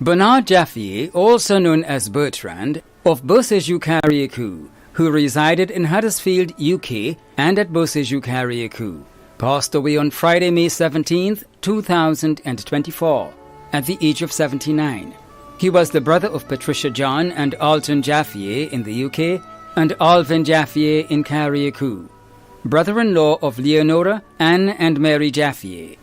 Bernard Jaffe, also known as Bertrand, of Beauséjour-Carriacou, who resided in Huddersfield, UK, and at Beauséjour-Carriacou, passed away on Friday, May 17, 2024, at the age of 79. He was the brother of Patricia John and Alton Jaffe in the UK, and Alvin Jaffe in Carriacou, brother-in-law of Leonora, Anne and Mary Jaffe,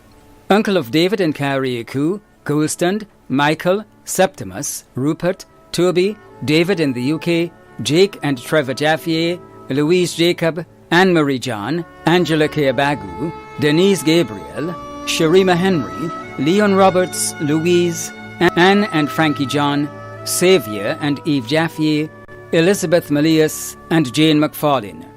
uncle of David in Carriacou, Goulston, Michael, Septimus, Rupert, Toby, David in the UK, Jake and Trevor Jaffe, Louise Jacob, Anne-Marie John, Angela Keabagu, Denise Gabriel, Sharima Henry, Leon Roberts, Louise, Anne and Frankie John, Xavier and Eve Jaffe, Elizabeth Malias, and Jane McFarlane.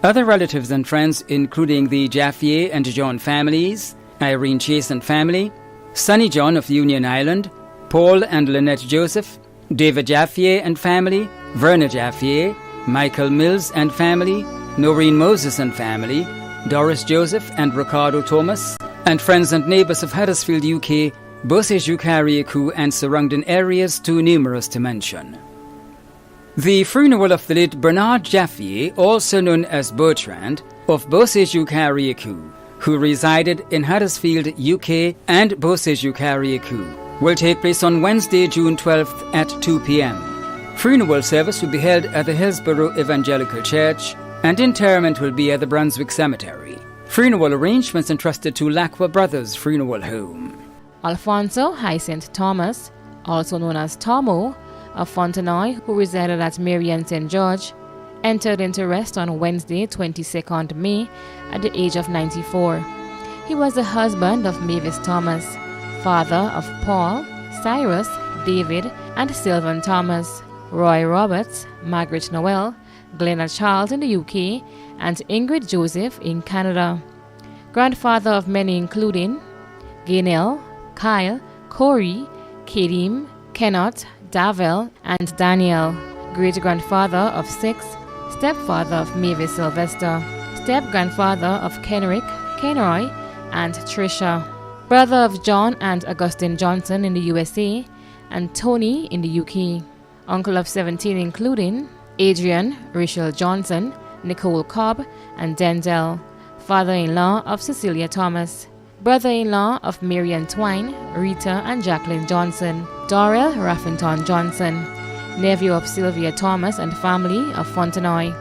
Other relatives and friends including the Jaffe and John families, Irene Chase and family, Sonny John of Union Island, Paul and Lynette Joseph, David Jaffe and family, Verna Jaffe, Michael Mills and family, Noreen Moses and family, Doris Joseph and Ricardo Thomas, and friends and neighbours of Huddersfield, UK, Beauséjour-Carriacou and surrounding areas too numerous to mention. The funeral of the late Bernard Jaffe, also known as Bertrand, of Beauséjour-Carriacou, who resided in Huddersfield, UK and Beauséjour-Carriacou, will take place on Wednesday, June 12th at 2 p.m. Funeral service will be held at the Hillsborough Evangelical Church, and interment will be at the Brunswick Cemetery. Funeral arrangements entrusted to Lacqua Brothers Funeral Home. Alfonso Hyacinth Thomas, also known as Tomo, of Fontenoy, who resided at Marion St. George, entered into rest on Wednesday, 22nd May, at the age of 94. He was the husband of Mavis Thomas, father of Paul, Cyrus, David, and Sylvan Thomas, Roy Roberts, Margaret Noel, Glenna Charles in the UK, and Ingrid Joseph in Canada. Grandfather of many including Gaynell, Kyle, Corey, Kadim, Kenneth, Davel, and Daniel. Great-grandfather of 6, stepfather of Mavis Sylvester, step-grandfather of Kenrick, Kenroy, and Tricia. Brother of John and Augustine Johnson in the USA, and Tony in the UK. Uncle of 17 including Adrian, Rachel Johnson, Nicole Cobb, and Denzel. Father-in-law of Cecilia Thomas. Brother-in-law of Marian Twine, Rita and Jacqueline Johnson. Dorrell Raffington Johnson. Nephew of Sylvia Thomas and family of Fontenoy.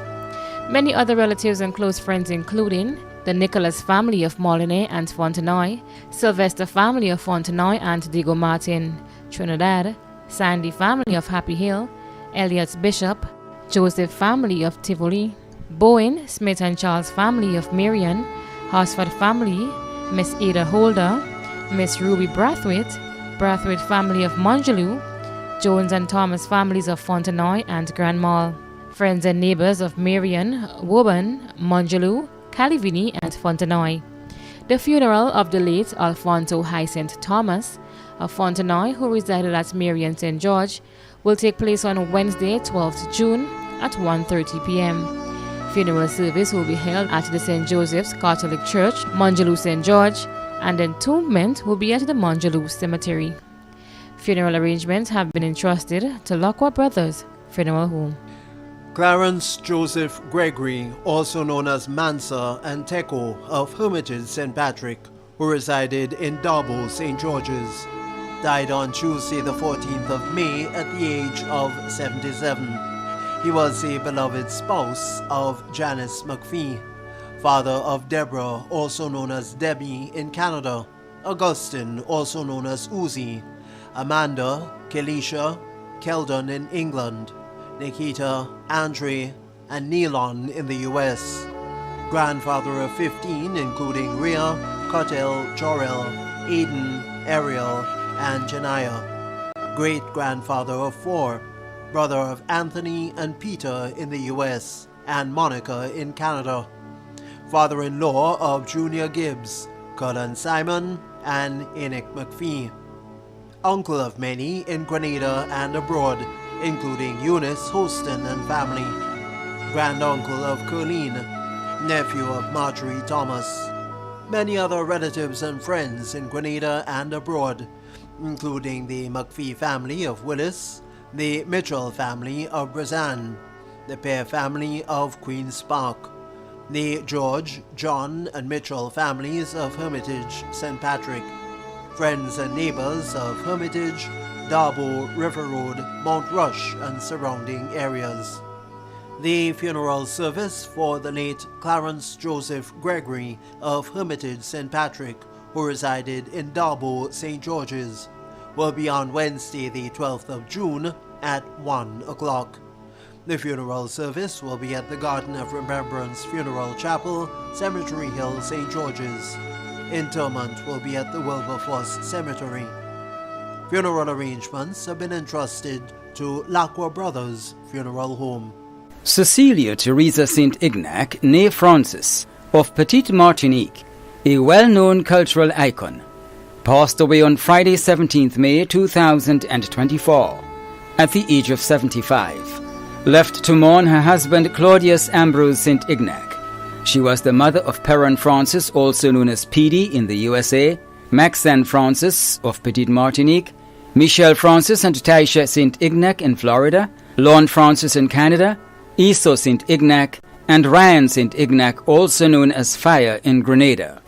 Many other relatives and close friends including the Nicholas family of Molineux and Fontenoy, Sylvester family of Fontenoy and Diego Martin, Trinidad, Sandy family of Happy Hill, Elliot Bishop, Joseph family of Tivoli, Bowen, Smith and Charles family of Marion, Horsford family, Miss Ada Holder, Miss Ruby Brathwaite, Brathwaite family of Monjaloo, Jones and Thomas families of Fontenoy and Grand Mall, friends and neighbors of Marion, Woburn, Monjaloo, Calivini, and Fontenoy. The funeral of the late Alfonso Hyacinth Thomas of Fontenoy, who resided at Marion St. George, will take place on Wednesday, 12th June at 1:30 p.m. Funeral service will be held at the St. Joseph's Catholic Church, Monjaloo St. George, and entombment will be at the Monjaloo Cemetery. Funeral arrangements have been entrusted to Lacqua Brothers Funeral Home. Clarence Joseph Gregory, also known as Mansa and Teco of Hermitage St. Patrick, who resided in Darbo, St. George's, died on Tuesday the 14th of May at the age of 77. He was a beloved spouse of Janice McPhee, father of Deborah, also known as Debbie in Canada, Augustine, also known as Uzi, Amanda, Kelisha, Keldon in England, Nikita, Andre, and Neilon in the US. Grandfather of 15, including Rhea, Cotel, Jorel, Aiden, Ariel, and Janaya. Great-grandfather of 4, brother of Anthony and Peter in the US, and Monica in Canada. Father-in-law of Junior Gibbs, Cullen Simon, and Enoch McPhee. Uncle of many in Grenada and abroad, including Eunice Hostin and family. Granduncle of Colleen, nephew of Marjorie Thomas. Many other relatives and friends in Grenada and abroad, including the McPhee family of Willis, the Mitchell family of Brazan, the Pear family of Queen's Park, the George, John, and Mitchell families of Hermitage, St. Patrick, friends and neighbors of Hermitage, Darbo, River Road, Mount Rush, and surrounding areas. The funeral service for the late Clarence Joseph Gregory of Hermitage, St. Patrick, who resided in Darbo, St. George's, will be on Wednesday, the 12th of June at 1 o'clock. The funeral service will be at the Garden of Remembrance Funeral Chapel, Cemetery Hill, St. George's. Interment will be at the Wilberforce Cemetery. Funeral arrangements have been entrusted to Lacroix Brothers Funeral Home. Cecilia Teresa St. Ignac, née Francis, of Petite Martinique, a well-known cultural icon, passed away on Friday 17th May 2024 at the age of 75, left to mourn her husband Claudius Ambrose St. Ignac. She was the mother of Perrin Francis, also known as Petey in the USA, Maxine Francis of Petite Martinique, Michelle Francis and Taisha St. Ignac in Florida, Lorne Francis in Canada, Eso St. Ignac, and Ryan St. Ignac, also known as Fire in Grenada.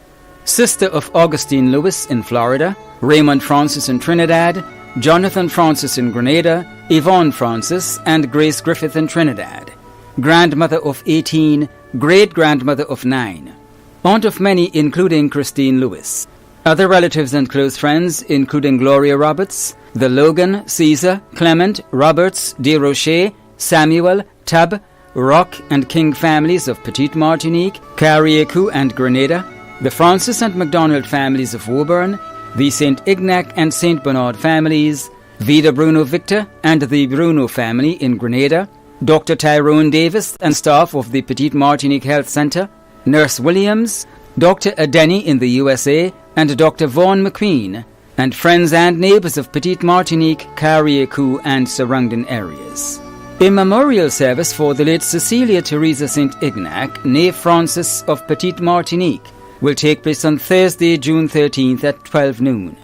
Sister of Augustine Lewis in Florida, Raymond Francis in Trinidad, Jonathan Francis in Grenada, Yvonne Francis, and Grace Griffith in Trinidad. Grandmother of 18, great-grandmother of 9. Aunt of many, including Christine Lewis. Other relatives and close friends, including Gloria Roberts, the Logan, Caesar, Clement, Roberts, De Rocher, Samuel, Tubb, Rock and King families of Petite Martinique, Carriacou and Grenada, the Francis and MacDonald families of Woburn, the St. Ignac and St. Bernard families, Vida Bruno Victor and the Bruno family in Grenada, Dr. Tyrone Davis and staff of the Petite Martinique Health Center, Nurse Williams, Dr. Adeni in the USA, and Dr. Vaughan McQueen, and friends and neighbors of Petite Martinique, Carriacou, and surrounding areas. A memorial service for the late Cecilia Teresa St. Ignac, née Francis of Petite Martinique, will take place on Thursday, June 13th at 12 noon.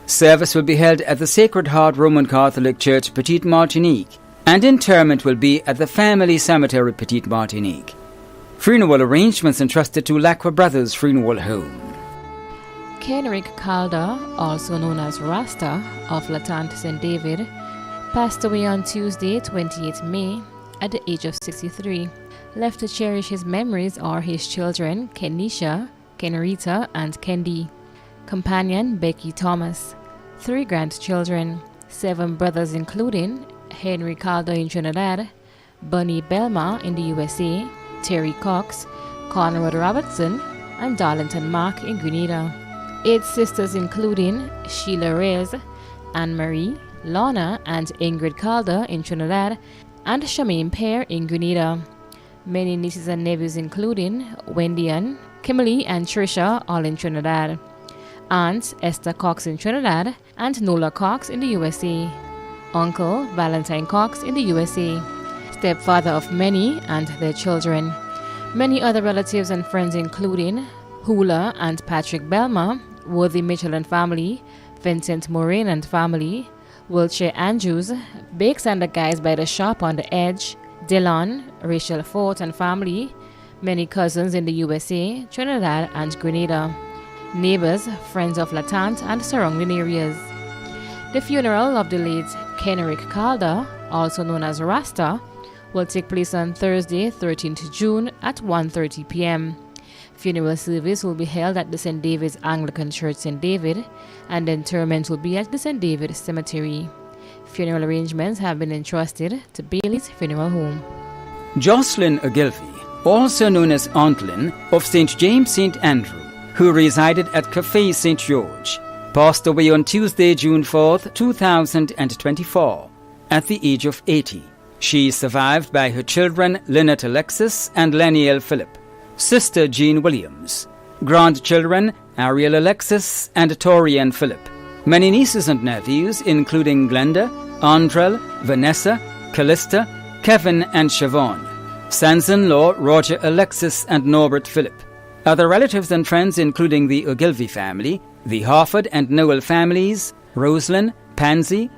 Service will be held at the Sacred Heart Roman Catholic Church, Petite Martinique, and interment will be at the Family Cemetery, Petite Martinique. Funeral arrangements entrusted to Lacroix Brothers Funeral Home. Kenrick Calder, also known as Rasta, of Latante St. David, passed away on Tuesday, 28th May, at the age of 63. Left to cherish his memories are his children, Kenisha, Kenrita, and Kendi. Companion, Becky Thomas. 3 grandchildren, 7 brothers including Henry Calder in Trinidad, Bunny Belma in the USA, Terry Cox, Conrad Robertson, and Darlington Mark in Grenada. 8 sisters including Sheila Reyes, Anne-Marie, Lorna and Ingrid Calder in Trinidad, and Charmaine Pear in Grenada. Many nieces and nephews including Wendy Ann, Kimberly and Trisha, all in Trinidad. Aunt Esther Cox in Trinidad and Nola Cox in the USA. Uncle Valentine Cox in the USA. Stepfather of many and their children. Many other relatives and friends including Hula and Patrick Belma, Worthy Mitchell and family, Vincent Moraine and family, Wiltshire Andrews, Bakes and the Guys by the Shop on the Edge, Dillon, Rachel Fort and family, many cousins in the USA, Trinidad and Grenada, neighbors, friends of Latante and surrounding areas. The funeral of the late Kenrick Calder, also known as Rasta, will take place on Thursday, 13th June at 1:30 p.m. Funeral service will be held at the St. David's Anglican Church, St. David, and the interment will be at the St. David Cemetery. Funeral arrangements have been entrusted to Bailey's Funeral Home. Jocelyn Ogilvy, also known as Aunt Lynn of St. James St. Andrew, who resided at Café St. George, passed away on Tuesday, June 4th, 2024, at the age of 80. She is survived by her children Lynette Alexis and Leniel Philip, sister Jean Williams, grandchildren Ariel Alexis and Torian Philip, many nieces and nephews including Glenda, Andrel, Vanessa, Callista, Kevin and Siobhan, sons-in-law Roger Alexis and Norbert Philip, other relatives and friends including the Ogilvy family, the Harford and Noel families, Rosalind, Pansy,